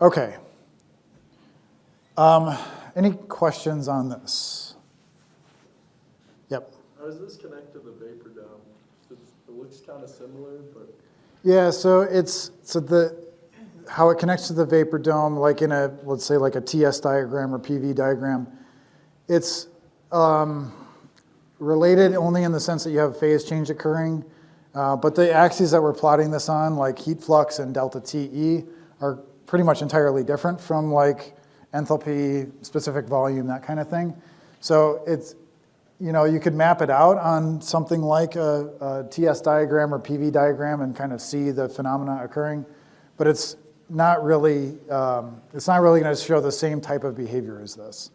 Okay. Any questions on this? Yep. How does this connect to the vapor dome? It looks kind of similar, but Yeah, so how it connects to the vapor dome, like in a, let's say like a TS diagram or PV diagram, it's related only in the sense that you have phase change occurring, but the axes that we're plotting this on, like heat flux and delta TE, are pretty much entirely different from like enthalpy, specific volume, that kind of thing. So it's, you could map it out on something like a TS diagram or PV diagram and kind of see the phenomena occurring, but it's not really going to show the same type of behavior as this.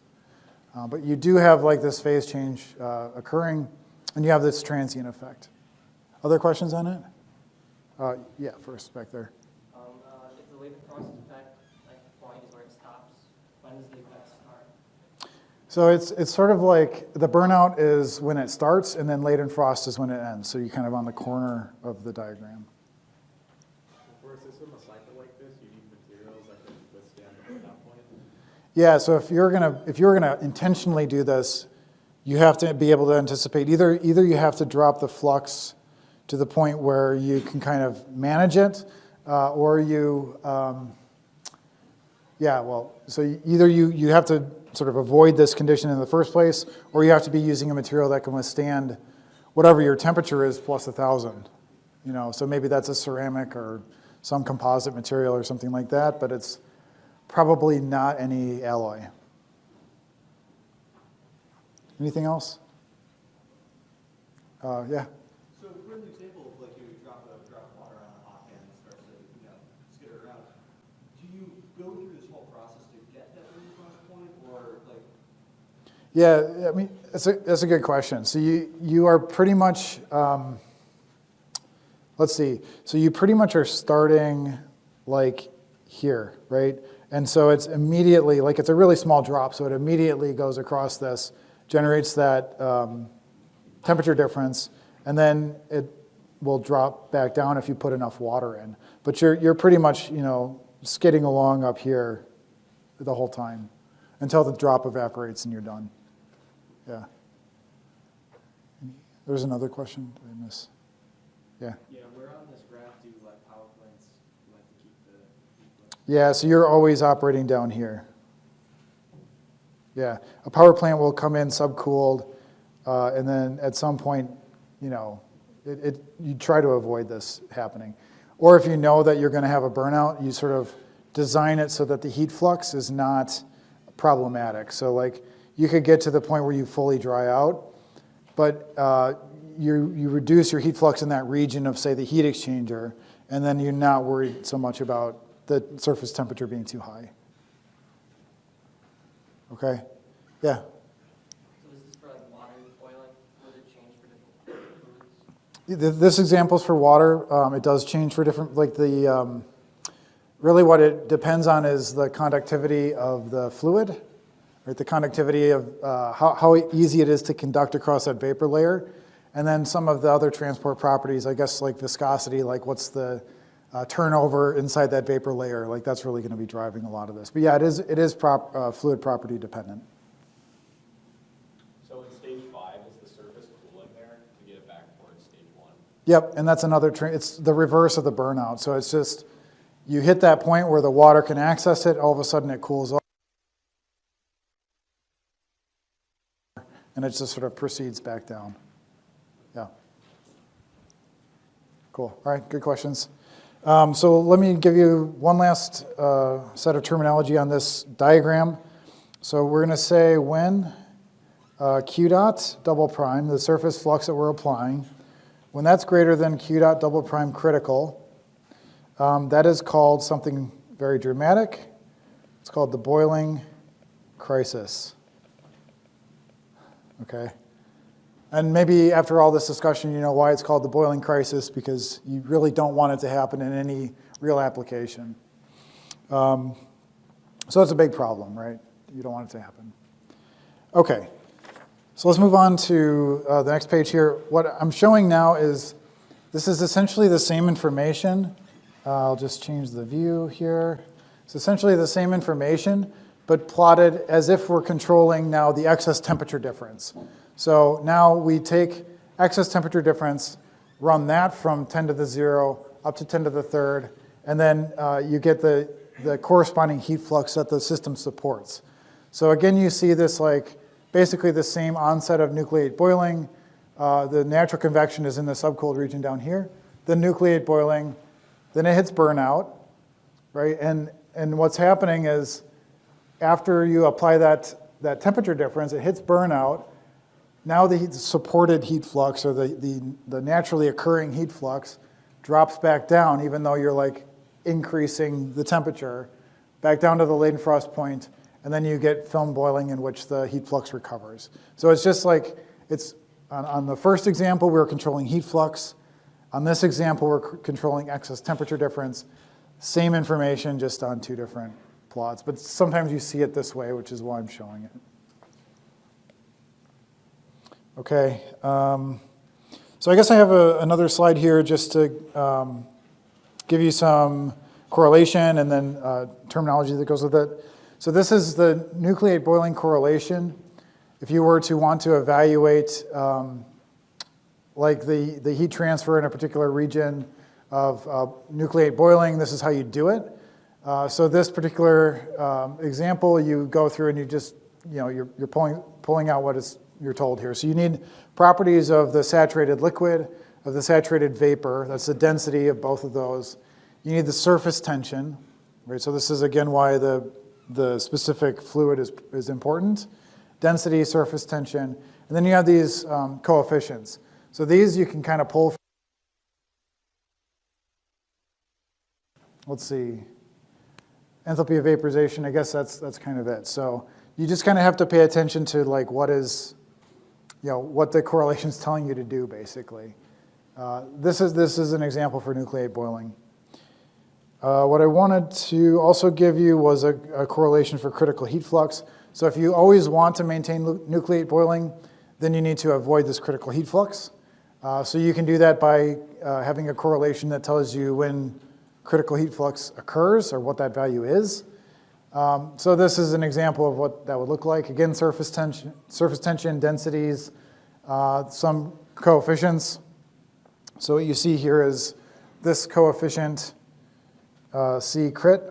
But you do have like this phase change occurring, and you have this transient effect. Other questions on it? Yeah, first back there. If the wave across effect, like the point is where it stops, when does the effect start? So it's sort of like the burnout is when it starts, and then latent frost is when it ends. So you're kind of on the corner of the diagram. For a system, a cycle like this, you need materials that can withstand the burnout point. Yeah. So if you're gonna intentionally do this, you have to be able to anticipate either you have to drop the flux to the point where you can kind of manage it, or you, so either you have to sort of avoid this condition in the first place, or you have to be using a material that can withstand whatever your temperature is plus 1,000. So maybe that's a ceramic or some composite material or something like that, but it's probably not any alloy. Anything else? Yeah. So for an example of like you drop water on a hot pan and starts to skitter around, do you go through this whole process to get that latent frost point, or like? Yeah, I mean that's a good question. So you are pretty much let's see. So you pretty much are starting like here, right? And so it's immediately, like it's a really small drop, so it immediately goes across this, generates that temperature difference, and then it will drop back down if you put enough water in. But you're pretty much, skidding along up here the whole time until the drop evaporates and you're done. Yeah. There's another question. Did I miss? Yeah. Yeah, where on this graph do like power plants like to keep the heat flow? Yeah, so you're always operating down here. Yeah, a power plant will come in subcooled, and then at some point, you try to avoid this happening. Or if you know that you're going to have a burnout, you sort of design it so that the heat flux is not problematic. So like you could get to the point where you fully dry out, but you reduce your heat flux in that region of, say, the heat exchanger, and then you're not worried so much about the surface temperature being too high. Okay? Yeah? So this is for like water boiling? Would it change for different fluids? This example's for water. It does change for different, like the, really what it depends on is the conductivity of the fluid, right? The conductivity of how easy it is to conduct across that vapor layer. And then some of the other transport properties, I guess like viscosity, like what's the turnover inside that vapor layer, like that's really going to be driving a lot of this. But yeah, it is fluid property dependent. So in stage 5, is the surface cooling there to get it back towards stage 1? Yep, and that's another, it's the reverse of the burnout. So it's just, you hit that point where the water can access it, all of a sudden it cools off, and it just sort of proceeds back down. Yeah. Cool, all right, good questions. So let me give you one last set of terminology on this diagram. So we're going to say when Q dot double prime, the surface flux that we're applying, when that's greater than Q dot double prime critical, that is called something very dramatic. It's called the boiling crisis. Okay? And maybe after all this discussion, you know why it's called the boiling crisis, because you really don't want it to happen in any real application. So it's a big problem, right? You don't want it to happen. Okay, so let's move on to the next page here. What I'm showing now is, this is essentially the same information. I'll just change the view here. It's essentially the same information, but plotted as if we're controlling now the excess temperature difference. So now we take excess temperature difference, run that from 10 to the 0 up to 10 to the third, and then you get the corresponding heat flux that the system supports. So again, you see this like basically the same onset of nucleate boiling. The natural convection is in the subcooled region down here. The nucleate boiling, then it hits burnout, right? And what's happening is after you apply that temperature difference, it hits burnout. Now the supported heat flux, or the naturally occurring heat flux, drops back down, even though you're like increasing the temperature, back down to the latent frost point, and then you get film boiling in which the heat flux recovers. So it's just like, it's on the first example, we were controlling heat flux. On this example, we're controlling excess temperature difference. Same information, just on two different plots. But sometimes you see it this way, which is why I'm showing it. Okay, so I guess I have another slide here just to give you some correlation and then terminology that goes with it. So this is the nucleate boiling correlation. If you were to want to evaluate like the heat transfer in a particular region of nucleate boiling, this is how you do it. So this particular example, you go through and you just, you're pulling out what you're told here. So you need properties of the saturated liquid, of the saturated vapor. That's the density of both of those. You need the surface tension, right? So this is again why the specific fluid is important. Density, surface tension, and then you have these coefficients. So these you can kind of pull. Let's see, enthalpy of vaporization. I guess that's kind of it. So you just kind of have to pay attention to like what is, what the correlation is telling you to do, basically. This is an example for nucleate boiling. What I wanted to also give you was a correlation for critical heat flux. So if you always want to maintain nucleate boiling, then you need to avoid this critical heat flux. So you can do that by having a correlation that tells you when critical heat flux occurs or what that value is. So this is an example of what that would look like. Again, surface tension, densities, some coefficients. So what you see here is this coefficient, C crit,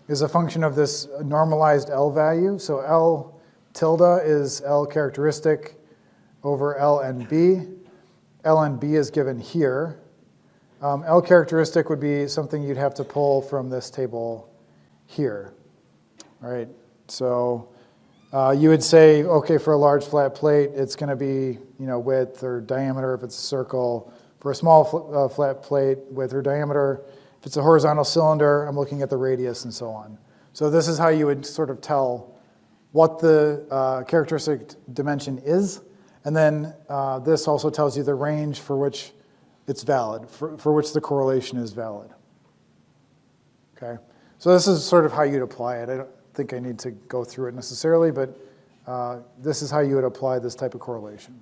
is a function of this normalized L value. So L tilde is L characteristic over L and B. L and B is given here. L characteristic would be something you'd have to pull from this table here. All right, so you would say, okay, for a large flat plate, it's going to be width or diameter if it's a circle. For a small flat plate, width or diameter. If it's a horizontal cylinder, I'm looking at the radius and so on. So this is how you would sort of tell what the characteristic dimension is. And then this also tells you the range for which it's valid, for which the correlation is valid. Okay, so this is sort of how you'd apply it. I don't think I need to go through it necessarily, but this is how you would apply this type of correlation.